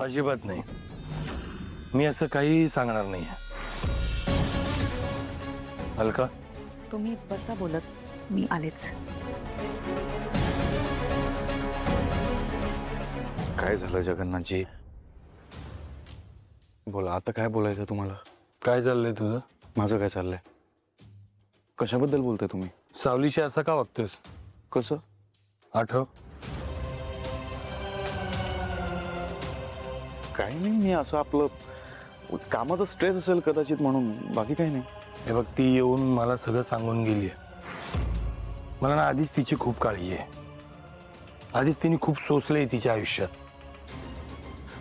अजिबात नाही. मी असं काही सांगणार नाही. अलका, तुम्ही बसा बोलत, मी आलेच. काय झालं जगन्नाथजी? बोला, आता काय बोलायचं तुम्हाला? काय चाललंय तुझं? माझं काय चाललंय? कशाबद्दल बोलताय तुम्ही? सावलीशी असं का वागतोस? कसं? आठव. काही नाही, मी असं आपलं कामाचा स्ट्रेस असेल कदाचित म्हणून, बाकी काही नाही. हे बघ, ती येऊन मला सगळं सांगून गेली. मला ना आधीच तिची खूप काळजी आहे. आधीच तिने खूप सोसलंय तिच्या आयुष्यात,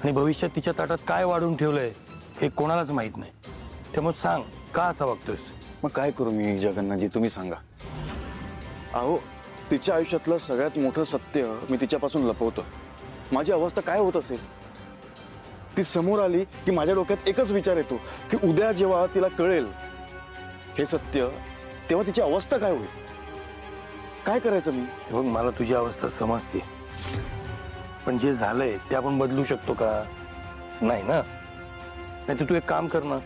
आणि भविष्यात तिच्या ताटात काय वाढून ठेवलंय हे कोणालाच माहित नाही. त्यामुळे सांग, का असा वागतोस? मग काय करू मी जगन्नाथजी, तुम्ही सांगा. अहो, तिच्या आयुष्यातलं सगळ्यात मोठं सत्य मी तिच्यापासून लपवतो. माझी अवस्था काय होत असेल? ती समोर आली की माझ्या डोक्यात एकच विचार येतो की उद्या जेव्हा तिला कळेल हे सत्य, तेव्हा तिची अवस्था काय होईल? काय करायचं मी? हे बघ, मला तुझी अवस्था समजते, पण जे झालंय ते आपण बदलू शकतो का? नाही ना. नाही तर तू एक काम कर ना,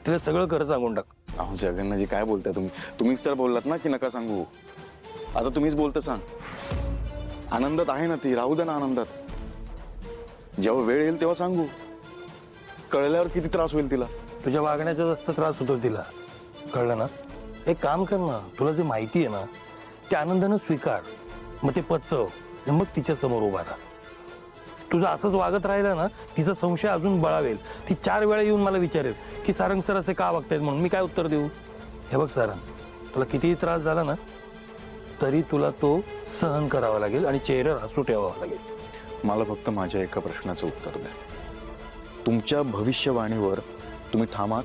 तिला सगळं खरं सांगून टाक. अहो जगन्नाथजी, काय बोलताय तुम्ही? तुम्हीच तर बोललात ना की नका सांगू. आता तुम्हीच बोलता, सांग. आनंदात आहे ना ती, राहू दे ना आनंदात. जेव्हा वेळ येईल तेव्हा सांगू. कळल्यावर किती त्रास होईल तिला. तुझ्या वागण्याचा जास्त त्रास होतो तिला, कळलं ना? एक काम कर ना, तुला जे माहिती आहे ना ते आनंदानं स्वीकार, मग ते पचव, आणि मग तिच्या समोर उभा राहा. तुझं असंच वागत राहिलं ना, तिचा संशय अजून बळावेल. ती 4 वेळा येऊन मला विचारेल की सारंग सर असे का वागतायत म्हणून. मी काय उत्तर देऊ? हे बघ सारंग, तुला कितीही त्रास झाला ना तरी तुला तो सहन करावा लागेल आणि चेहऱ्यावर हसू ठेवावा लागेल. मला फक्त माझ्या एका प्रश्नाचं उत्तर द्या. तुमच्या भविष्यवाणीवर तुम्ही ठामात?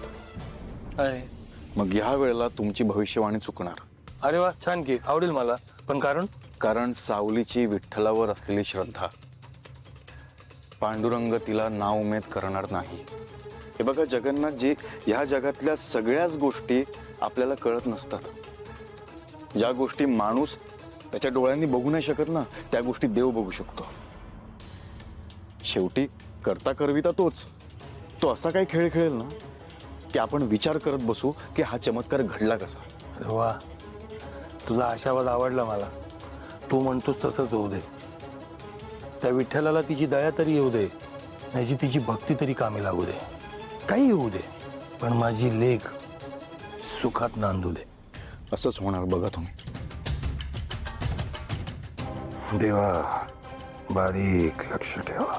आहे. मग ह्या वेळेला तुमची भविष्यवाणी चुकणार. अरे वा, छान की, आवडेल मला. पण कारण सावलीची विठ्ठलावर असलेली श्रद्धा. पांडुरंग तिला नाउमेद करणार नाही. हे बघा जगन्नाथजी, ह्या जगातल्या सगळ्याच गोष्टी आपल्याला कळत नसतात. ज्या गोष्टी माणूस त्याच्या डोळ्यांनी बघू नाही शकत ना, त्या गोष्टी देव बघू शकतो. शेवटी करता करविता तोच. तो असा काही खेळ खेळेल ना की आपण विचार करत बसू की हा चमत्कार घडला कसा. वा, तुझा आशावाद आवडला मला. तू म्हणतोस तसंच होऊ दे. त्या विठ्ठलाला तिची दया तरी येऊ दे, त्याची तिची भक्ती तरी कामी लागू दे. काही येऊ दे, पण माझी लेक सुखात नांदू दे. असंच होणार बघा तुम्ही. देवा, बारीक लक्ष ठेवा.